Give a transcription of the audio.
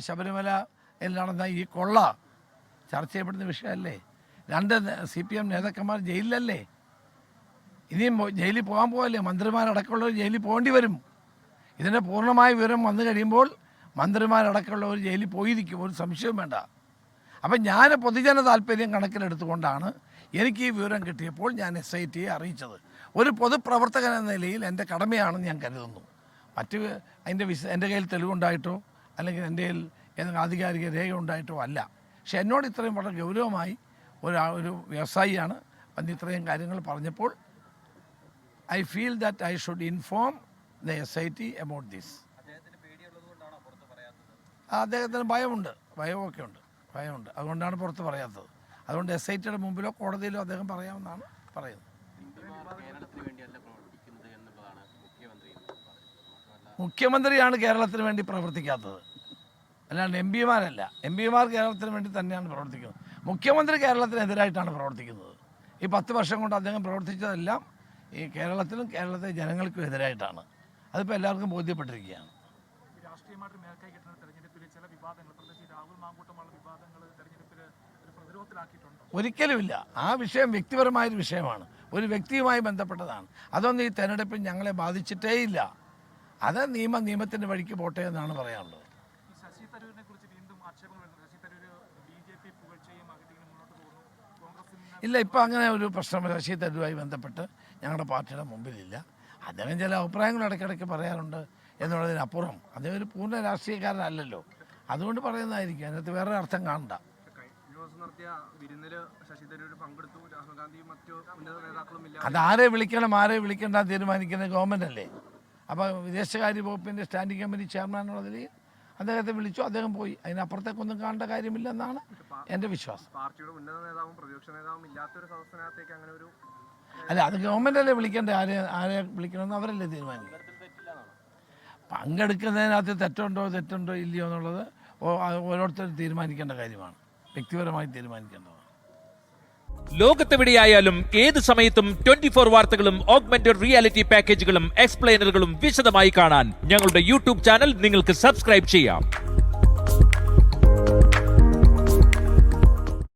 ശബരിമലയിൽ നടന്ന ഈ കൊള്ള ചർച്ച ചെയ്യപ്പെടുന്ന വിഷയമല്ലേ? 2 CPM നേതാക്കന്മാർ ജയിലിലല്ലേ? ഇനിയും ജയിലിൽ പോകാൻ പോകല്ലേ? മന്ത്രിമാരടക്കമുള്ളവർ ജയിലിൽ പോകേണ്ടി വരും. ഇതിൻ്റെ പൂർണ്ണമായ വിവരം വന്നു കഴിയുമ്പോൾ മന്ത്രിമാരടക്കമുള്ളവർ ജയിലിൽ പോയിരിക്കും, ഒരു സംശയവും വേണ്ട. അപ്പം ഞാൻ പൊതുജന താല്പര്യം കണക്കിലെടുത്തുകൊണ്ടാണ് എനിക്ക് ഈ വിവരം കിട്ടിയപ്പോൾ ഞാൻ SITയെ അറിയിച്ചത്. ഒരു പൊതുപ്രവർത്തകൻ എന്ന നിലയിൽ എൻ്റെ കടമയാണെന്ന് ഞാൻ കരുതുന്നു. എൻ്റെ കയ്യിൽ തെളിവുണ്ടായിട്ടോ അല്ലെങ്കിൽ എൻ്റെ കയ്യിൽ ഏതെങ്കിലും ആധികാരിക രേഖ ഉണ്ടായിട്ടോ അല്ല. പക്ഷെ എന്നോട് ഇത്രയും വളരെ ഗൗരവമായി ഒരു വ്യവസായിയാണ് വന്ന് ഇത്രയും കാര്യങ്ങൾ പറഞ്ഞപ്പോൾ I feel that I should inform the SIT about this. അദ്ദേഹത്തിന് ഭയമൊക്കെ ഉണ്ട്. അതുകൊണ്ടാണ് പുറത്ത് പറയാത്തത്. അതുകൊണ്ട് SITയുടെ മുമ്പിലോ കോടതിയിലോ അദ്ദേഹം പറയാമെന്നാണ് പറയുന്നത്. മുഖ്യമന്ത്രിയാണ് കേരളത്തിന് വേണ്ടി പ്രവർത്തിക്കാത്തത്, അല്ലാണ്ട് MP മാരല്ല. MP മാർ കേരളത്തിന് വേണ്ടി തന്നെയാണ് പ്രവർത്തിക്കുന്നത്. മുഖ്യമന്ത്രി കേരളത്തിനെതിരായിട്ടാണ് പ്രവർത്തിക്കുന്നത്. ഈ 10 വർഷം കൊണ്ട് അദ്ദേഹം പ്രവർത്തിച്ചതെല്ലാം ഈ കേരളത്തിലും കേരളത്തിലെ ജനങ്ങൾക്കും എതിരായിട്ടാണ്. അതിപ്പോൾ എല്ലാവർക്കും ബോധ്യപ്പെട്ടിരിക്കുകയാണ്. ഒരിക്കലുമില്ല. ആ വിഷയം വ്യക്തിപരമായൊരു വിഷയമാണ്, ഒരു വ്യക്തിയുമായി ബന്ധപ്പെട്ടതാണ്. അതൊന്നും ഈ തെരഞ്ഞെടുപ്പിൽ ഞങ്ങളെ ബാധിച്ചിട്ടേയില്ല. അത് നിയമത്തിൻ്റെ വഴിക്ക് പോട്ടെ എന്നാണ് പറയാനുള്ളത്. ഇല്ല, ഇപ്പം അങ്ങനെ ഒരു പ്രശ്നം ശശി തരൂരുമായി ബന്ധപ്പെട്ട് ഞങ്ങളുടെ പാർട്ടിയുടെ മുമ്പിലില്ല. അദ്ദേഹം ചില അഭിപ്രായങ്ങൾ ഇടയ്ക്കിടയ്ക്ക് പറയാറുണ്ട് എന്നുള്ളതിനപ്പുറം അദ്ദേഹം ഒരു പൂർണ്ണ രാഷ്ട്രീയക്കാരനല്ലല്ലോ. അതുകൊണ്ട് പറയുന്നതായിരിക്കും, അതിനകത്ത് വേറെ അർത്ഥം കാണണ്ട. അതാരെ വിളിക്കണം ആരെ വിളിക്കേണ്ട തീരുമാനിക്കുന്നത് ഗവൺമെൻറ് അല്ലേ. അപ്പോൾ വിദേശകാര്യ വകുപ്പിൻ്റെ സ്റ്റാൻഡിംഗ് കമ്മിറ്റി ചെയർമാനുള്ള നിലയിൽ അദ്ദേഹത്തെ വിളിച്ചു, അദ്ദേഹം പോയി. അതിനപ്പുറത്തേക്കൊന്നും കാണേണ്ട കാര്യമില്ലെന്നാണ് എൻ്റെ വിശ്വാസം. അല്ല, അത് ഗവൺമെൻറ് അല്ലേ വിളിക്കേണ്ടത്. ആരെ വിളിക്കണമെന്ന് അവരല്ലേ തീരുമാനിക്കും. പങ്കെടുക്കുന്നതിനകത്ത് തെറ്റുണ്ടോ ഇല്ലയോ എന്നുള്ളത് ഓരോരുത്തരും തീരുമാനിക്കേണ്ട കാര്യമാണ്, വ്യക്തിപരമായി തീരുമാനിക്കേണ്ടതാണ്. ലോകത്തെവിടെയായാലും ഏത് സമയത്തും 24 വാർത്തകളും ഓഗ്മെന്റഡ് റിയാലിറ്റി പാക്കേജുകളും എക്സ്പ്ലെയിനറുകളും വിശദമായി കാണാൻ ഞങ്ങളുടെ YouTube ചാനൽ നിങ്ങൾക്ക് സബ്സ്ക്രൈബ് ചെയ്യാം.